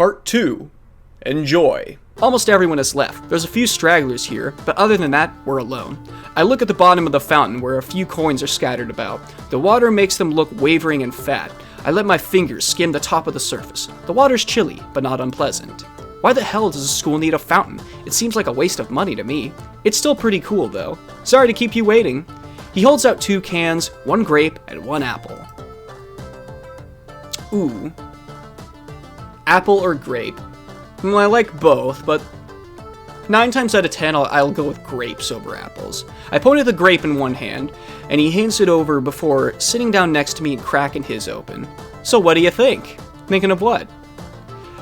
Part 2. Enjoy. Almost everyone has left. There's a few stragglers here, but other than that, we're alone. I look at the bottom of the fountain where a few coins are scattered about. The water makes them look wavering and fat. I let my fingers skim the top of the surface. The water's chilly, but not unpleasant. Why the hell does a school need a fountain? It seems like a waste of money to me. It's still pretty cool though. Sorry to keep you waiting. He holds out 2 cans, 1 grape, and 1 apple. Ooh. Apple or grape? Well, I like both, but 9 times out of 10, I'll go with grapes over apples. I pointed the grape in one hand, and he hands it over before sitting down next to me and cracking his open. So what do you think? Thinking of what?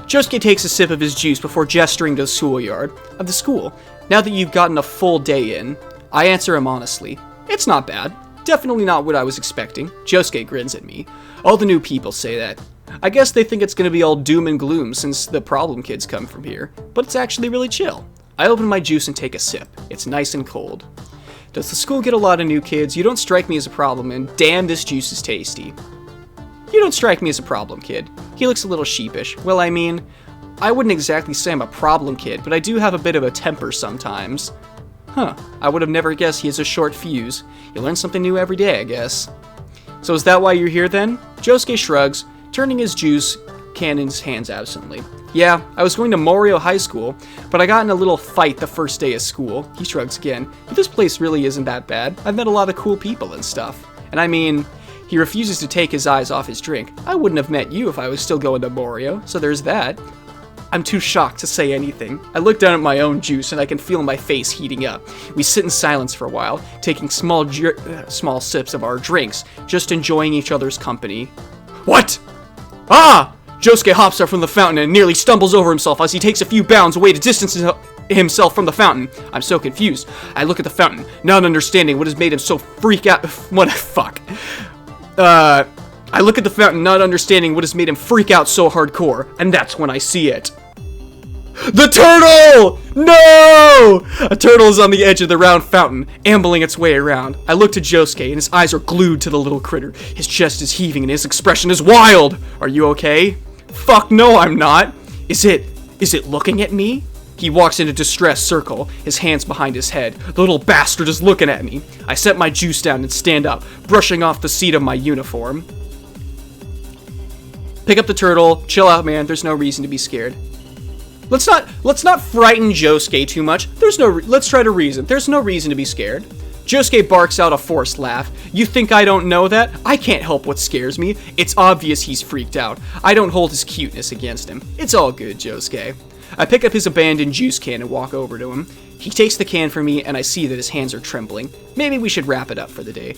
Josuke takes a sip of his juice before gesturing to the schoolyard. Of the school. Now that you've gotten a full day in, I answer him honestly. It's not bad. Definitely not what I was expecting. Josuke grins at me. All the new people say that. I guess they think it's gonna be all doom and gloom since the problem kids come from here, but it's actually really chill. I open my juice and take a sip. It's nice and cold. Does the school get a lot of new kids? You don't strike me as a problem, and damn, this juice is tasty. You don't strike me as a problem kid. He looks a little sheepish. Well, I mean, I wouldn't exactly say I'm a problem kid, but I do have a bit of a temper sometimes. Huh, I would have never guessed he has a short fuse. You learn something new every day, I guess. So is that why you're here then? Josuke shrugs, turning his juice can in his hands absently. Yeah, I was going to Morio High School, but I got in a little fight the first day of school. He shrugs again. But this place really isn't that bad. I've met a lot of cool people and stuff. And I mean, he refuses to take his eyes off his drink. I wouldn't have met you if I was still going to Morio, so there's that. I'm too shocked to say anything. I look down at my own juice and I can feel my face heating up. We sit in silence for a while, taking small sips of our drinks, just enjoying each other's company. What? Ah! Josuke hops up from the fountain and nearly stumbles over himself as he takes a few bounds away to distance himself from the fountain. I'm so confused. I look at the fountain, not understanding what has made him so freak out. What the fuck? I look at the fountain, not understanding what has made him freak out so hardcore, and that's when I see it. The turtle! No! A turtle is on the edge of the round fountain, ambling its way around. I look to Josuke, and his eyes are glued to the little critter. His chest is heaving, and his expression is wild. Are you okay? Fuck no, I'm not. Is it looking at me? He walks in a distressed circle, his hands behind his head. The little bastard is looking at me. I set my juice down and stand up, brushing off the seat of my uniform. Pick up the turtle. Chill out, man. There's no reason to be scared. Let's not frighten Josuke too much. Let's try to reason. There's no reason to be scared. Josuke barks out a forced laugh. You think I don't know that? I can't help what scares me. It's obvious he's freaked out. I don't hold his cuteness against him. It's all good, Josuke. I pick up his abandoned juice can and walk over to him. He takes the can from me and I see that his hands are trembling. Maybe we should wrap it up for the day.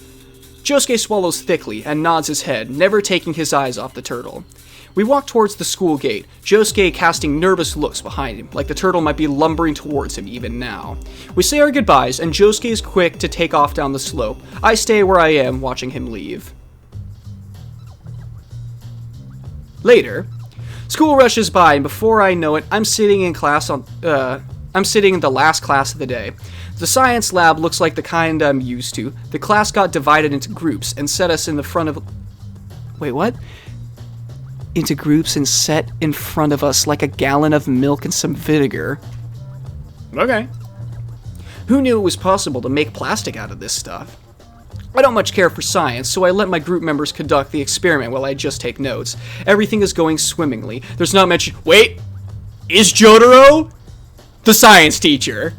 Josuke swallows thickly and nods his head, never taking his eyes off the turtle. We walk towards the school gate, Josuke casting nervous looks behind him, like the turtle might be lumbering towards him even now. We say our goodbyes, and Josuke is quick to take off down the slope. I stay where I am, watching him leave. Later, school rushes by, and before I know it, I'm sitting in the last class of the day. The science lab looks like the kind I'm used to. The class got divided into groups and set us in the front of... Wait, what? Into groups and set in front of us like a gallon of milk and some vinegar. Okay. Who knew it was possible to make plastic out of this stuff? I don't much care for science, so I let my group members conduct the experiment while I just take notes. Everything is going swimmingly. There's not much... Wait! Is Jotaro the science teacher?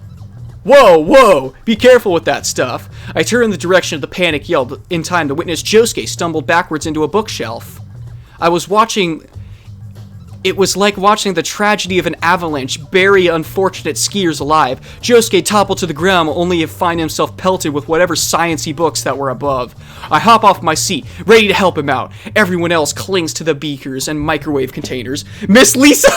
Whoa, be careful with that stuff. I turn in the direction of the panic yell in time to witness Josuke stumble backwards into a bookshelf. It was like watching the tragedy of an avalanche bury unfortunate skiers alive. Josuke toppled to the ground only to find himself pelted with whatever sciencey books that were above. I hop off my seat, ready to help him out. Everyone else clings to the beakers and microwave containers. Miss Lisa!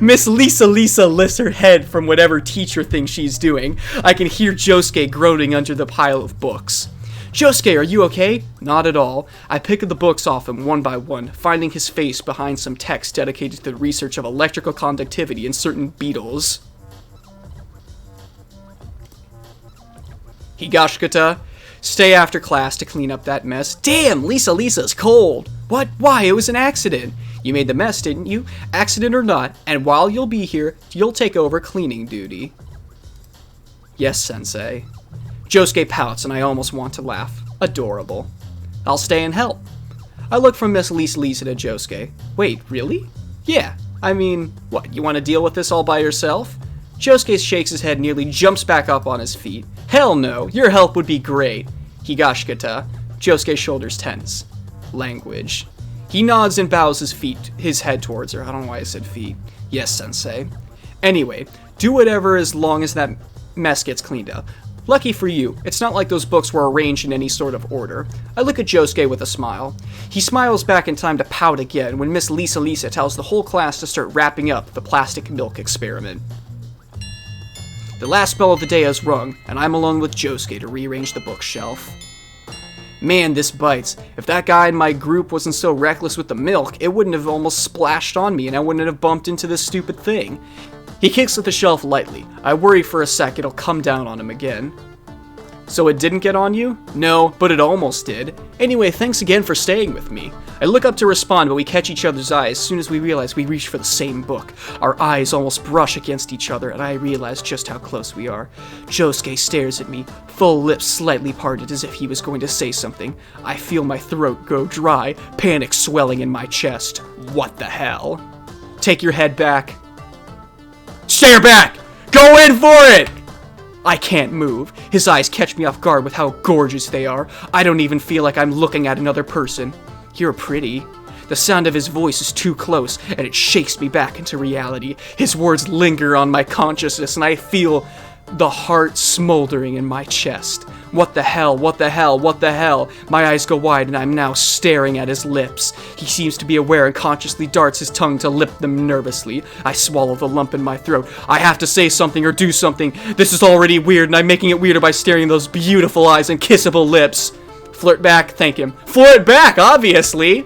Miss Lisa lifts her head from whatever teacher thing she's doing. I can hear Josuke groaning under the pile of books. Josuke, are you okay? Not at all. I pick the books off him one by one, finding his face behind some text dedicated to the research of electrical conductivity in certain beetles. Higashikata, stay after class to clean up that mess. Damn, Lisa's cold. What? Why? It was an accident. You made the mess, didn't you? Accident or not, and while you'll be here, you'll take over cleaning duty. Yes, Sensei. Josuke pouts, and I almost want to laugh. Adorable. I'll stay and help. I look from Miss Lisa to Josuke. Wait, really? Yeah. I mean, what, you want to deal with this all by yourself? Josuke shakes his head, nearly jumps back up on his feet. Hell no, your help would be great. Higashikata. Josuke's shoulders tense. Language. He nods and bows his head towards her. I don't know why I said feet. Yes, Sensei. Anyway, do whatever as long as that mess gets cleaned up. Lucky for you, it's not like those books were arranged in any sort of order. I look at Josuke with a smile. He smiles back in time to pout again when Miss Lisa tells the whole class to start wrapping up the plastic milk experiment. The last bell of the day has rung, and I'm alone with Josuke to rearrange the bookshelf. Man, this bites. If that guy in my group wasn't so reckless with the milk, it wouldn't have almost splashed on me and I wouldn't have bumped into this stupid thing. He kicks at the shelf lightly. I worry for a sec it'll come down on him again. So it didn't get on you? No, but it almost did. Anyway, thanks again for staying with me. I look up to respond, but we catch each other's eyes as soon as we realize we reach for the same book. Our eyes almost brush against each other, and I realize just how close we are. Josuke stares at me, full lips slightly parted as if he was going to say something. I feel my throat go dry, panic swelling in my chest. What the hell? Take your head back. Stare back! Go in for it! I can't move. His eyes catch me off guard with how gorgeous they are. I don't even feel like I'm looking at another person. You're pretty. The sound of his voice is too close, and it shakes me back into reality. His words linger on my consciousness, and I feel the heart smoldering in my chest. What the hell? What the hell? What the hell? My eyes go wide, and I'm now staring at his lips. He seems to be aware and consciously darts his tongue to lip them nervously. I swallow the lump in my throat. I have to say something or do something. This is already weird, and I'm making it weirder by staring at those beautiful eyes and kissable lips. Flirt back, thank him. Flirt back, obviously!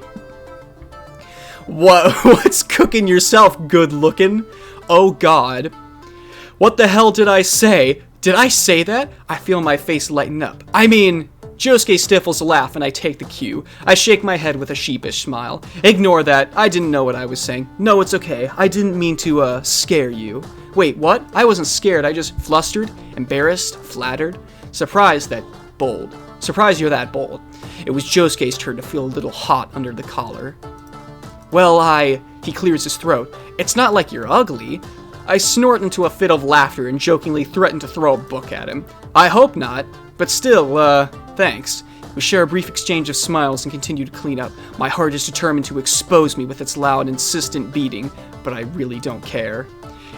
What's cooking yourself, good looking? Oh god. What the hell did I say? Did I say that? I feel my face lighten up. I mean, Josuke stifles a laugh and I take the cue. I shake my head with a sheepish smile. Ignore that. I didn't know what I was saying. No, it's okay. I didn't mean to, scare you. Wait, what? I wasn't scared. I just flustered, embarrassed, flattered, surprised that bold. Surprised you're that bold. It was Josuke's turn to feel a little hot under the collar. Well, he clears his throat. It's not like you're ugly. I snort into a fit of laughter and jokingly threaten to throw a book at him. I hope not, but still, thanks. We share a brief exchange of smiles and continue to clean up. My heart is determined to expose me with its loud, insistent beating, but I really don't care.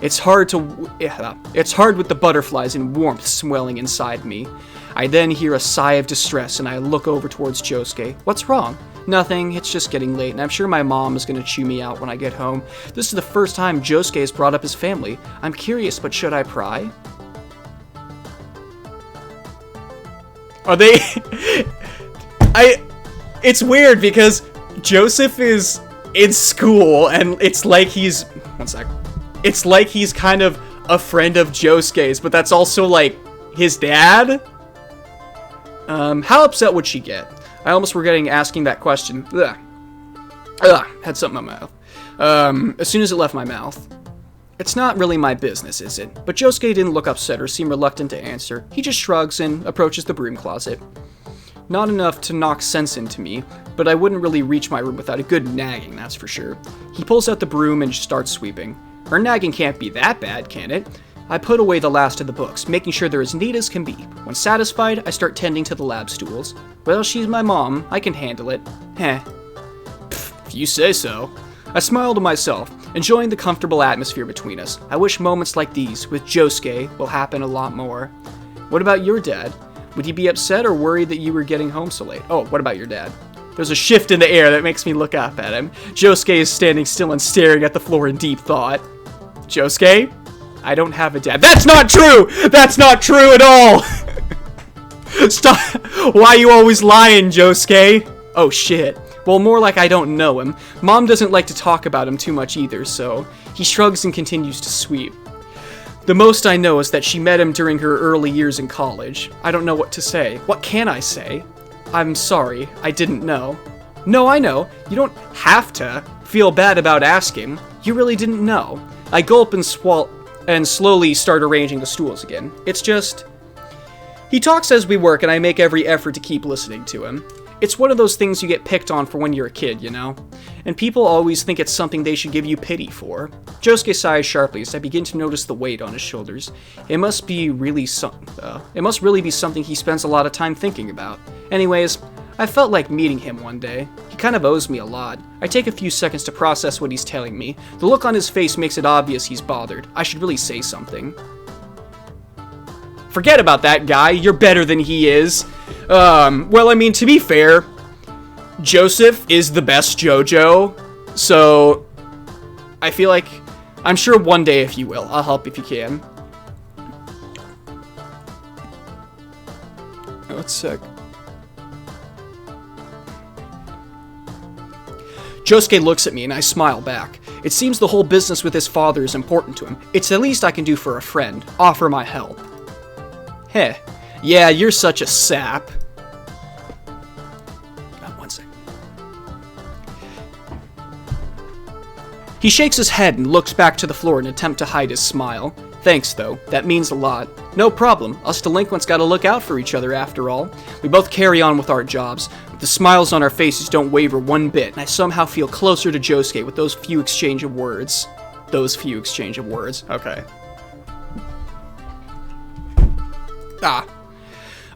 It's hard with the butterflies and warmth swelling inside me. I then hear a sigh of distress and I look over towards Josuke. What's wrong? Nothing, it's just getting late, and I'm sure my mom is going to chew me out when I get home. This is the first time Josuke has brought up his family. I'm curious, but should I pry? Are they... It's weird because Joseph is in school, and it's like he's... One sec. It's like he's kind of a friend of Josuke's, but that's also, like, his dad? How upset would she get? I almost regretting asking that question. Had something in my mouth. As soon as it left my mouth. It's not really my business, is it? But Josuke didn't look upset or seem reluctant to answer. He just shrugs and approaches the broom closet. Not enough to knock sense into me, but I wouldn't really reach my room without a good nagging, that's for sure. He pulls out the broom and starts sweeping. Her nagging can't be that bad, can it? I put away the last of the books, making sure they're as neat as can be. When satisfied, I start tending to the lab stools. Well, she's my mom. I can handle it. Heh. Pfft, if you say so. I smile to myself, enjoying the comfortable atmosphere between us. I wish moments like these, with Josuke, will happen a lot more. What about your dad? Would he be upset or worried that you were getting home so late? Oh, what about your dad? There's a shift in the air that makes me look up at him. Josuke is standing still and staring at the floor in deep thought. Josuke? I don't have a dad. That's not true! That's not true at all! Stop! Why are you always lying, Josuke? Oh shit. Well, more like I don't know him. Mom doesn't like to talk about him too much either, so... He shrugs and continues to sweep. The most I know is that she met him during her early years in college. I don't know what to say. What can I say? I'm sorry. I didn't know. No, I know. You don't have to. feel bad about asking. You really didn't know. I gulp and slowly start arranging the stools again. It's just... He talks as we work, and I make every effort to keep listening to him. It's one of those things you get picked on for when you're a kid, you know? And people always think it's something they should give you pity for. Josuke sighs sharply as I begin to notice the weight on his shoulders. It must really be something he spends a lot of time thinking about. Anyways, I felt like meeting him one day. He kind of owes me a lot. I take a few seconds to process what he's telling me. The look on his face makes it obvious he's bothered. I should really say something. Forget about that guy. You're better than he is. Well, I mean, to be fair, Joseph is the best JoJo, so I feel like, I'm sure one day, if you will, I'll help if you can. Oh, it's sick. Josuke looks at me and I smile back. It seems the whole business with his father is important to him. It's the least I can do for a friend. Offer my help. Heh. Yeah, you're such a sap. One second. He shakes his head and looks back to the floor in an attempt to hide his smile. Thanks, though. That means a lot. No problem. Us delinquents gotta look out for each other, after all. We both carry on with our jobs. The smiles on our faces don't waver one bit, and I somehow feel closer to Josuke with those few exchange of words. Okay.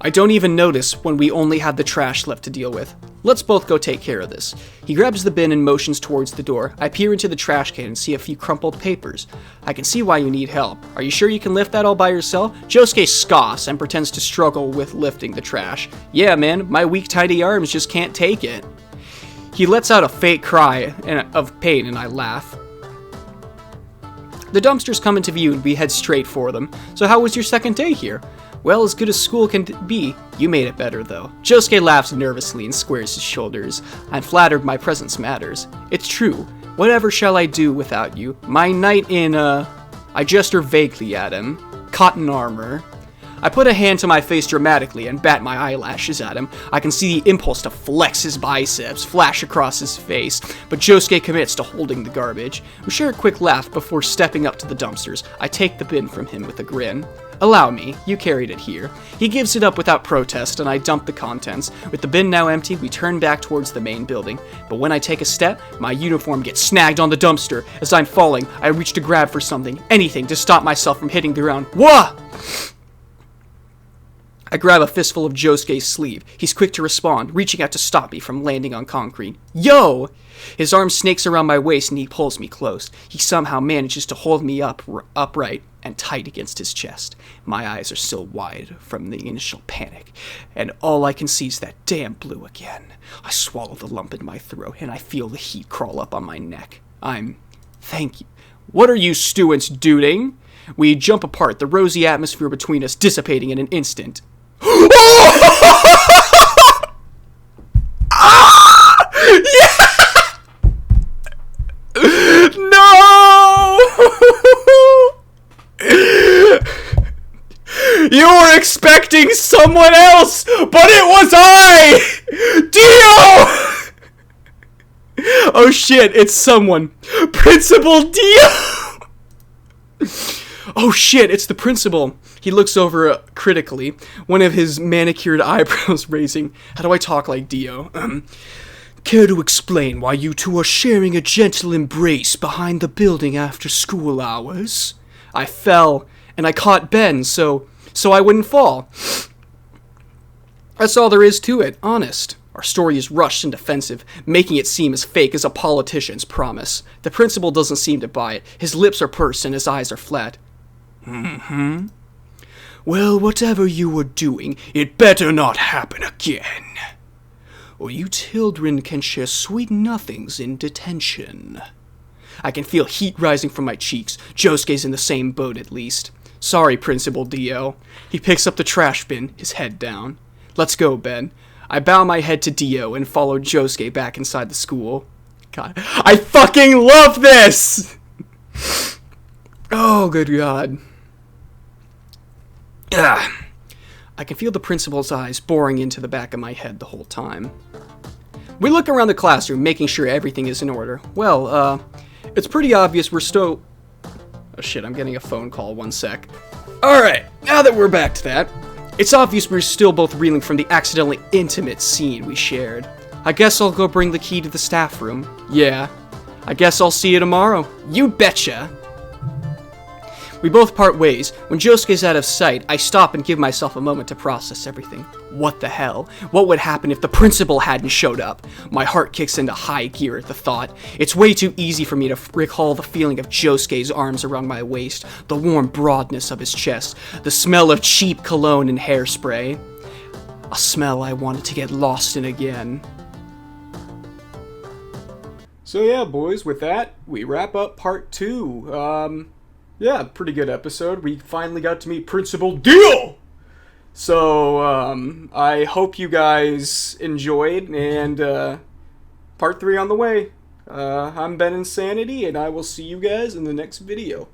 I don't even notice when we only have the trash left to deal with. Let's both go take care of this. He grabs the bin and motions towards the door. I peer into the trash can and see a few crumpled papers. I can see why you need help. Are you sure you can lift that all by yourself? Josuke scoffs and pretends to struggle with lifting the trash. Yeah, man, my weak, tiny arms just can't take it. He lets out a fake cry of pain and I laugh. The dumpsters come into view and we head straight for them. So how was your second day here? Well, as good as school can be. You made it better, though. Josuke laughs nervously and squares his shoulders. I'm flattered my presence matters. It's true. Whatever shall I do without you? My night in, I gesture vaguely at him. Cotton armor. I put a hand to my face dramatically and bat my eyelashes at him. I can see the impulse to flex his biceps flash across his face, but Josuke commits to holding the garbage. We share a quick laugh before stepping up to the dumpsters. I take the bin from him with a grin. Allow me, you carried it here. He gives it up without protest, and I dump the contents. With the bin now empty, we turn back towards the main building. But when I take a step, my uniform gets snagged on the dumpster. As I'm falling, I reach to grab for something, anything, to stop myself from hitting the ground. Wah! I grab a fistful of Josuke's sleeve. He's quick to respond, reaching out to stop me from landing on concrete. Yo! His arm snakes around my waist and he pulls me close. He somehow manages to hold me upright and tight against his chest. My eyes are still wide from the initial panic, and all I can see is that damn blue again. I swallow the lump in my throat and I feel the heat crawl up on my neck. Thank you. What are you students doing? We jump apart, the rosy atmosphere between us dissipating in an instant. No! You were expecting someone else, but it was I! Dio! Oh shit, it's someone. Principal Dio! Oh shit, it's the principal. He looks over critically, one of his manicured eyebrows raising. How do I talk like Dio? Care to explain why you two are sharing a gentle embrace behind the building after school hours? I fell, and I caught Ben, so I wouldn't fall. That's all there is to it, honest. Our story is rushed and defensive, making it seem as fake as a politician's promise. The principal doesn't seem to buy it. His lips are pursed and his eyes are flat. Mm-hmm. Well, whatever you were doing, it better not happen again. Or you children can share sweet nothings in detention. I can feel heat rising from my cheeks. Josuke's in the same boat, at least. Sorry, Principal Dio. He picks up the trash bin, his head down. Let's go, Ben. I bow my head to Dio and follow Josuke back inside the school. God, I fucking love this! Oh, good God. I can feel the principal's eyes boring into the back of my head the whole time. We look around the classroom, making sure everything is in order. Well, it's pretty obvious we're still... Oh shit, I'm getting a phone call, 1 sec. Alright, now that we're back to that, it's obvious we're still both reeling from the accidentally intimate scene we shared. I guess I'll go bring the key to the staff room. Yeah, I guess I'll see you tomorrow. You betcha! We both part ways. When Josuke's out of sight, I stop and give myself a moment to process everything. What the hell? What would happen if the principal hadn't showed up? My heart kicks into high gear at the thought. It's way too easy for me to recall the feeling of Josuke's arms around my waist, the warm broadness of his chest, the smell of cheap cologne and hairspray. A smell I wanted to get lost in again. So yeah, boys, with that, we wrap up part 2. Yeah, pretty good episode. We finally got to meet Principal Deal! So, I hope you guys enjoyed, and, part 3 on the way. I'm Ben Insanity, and I will see you guys in the next video.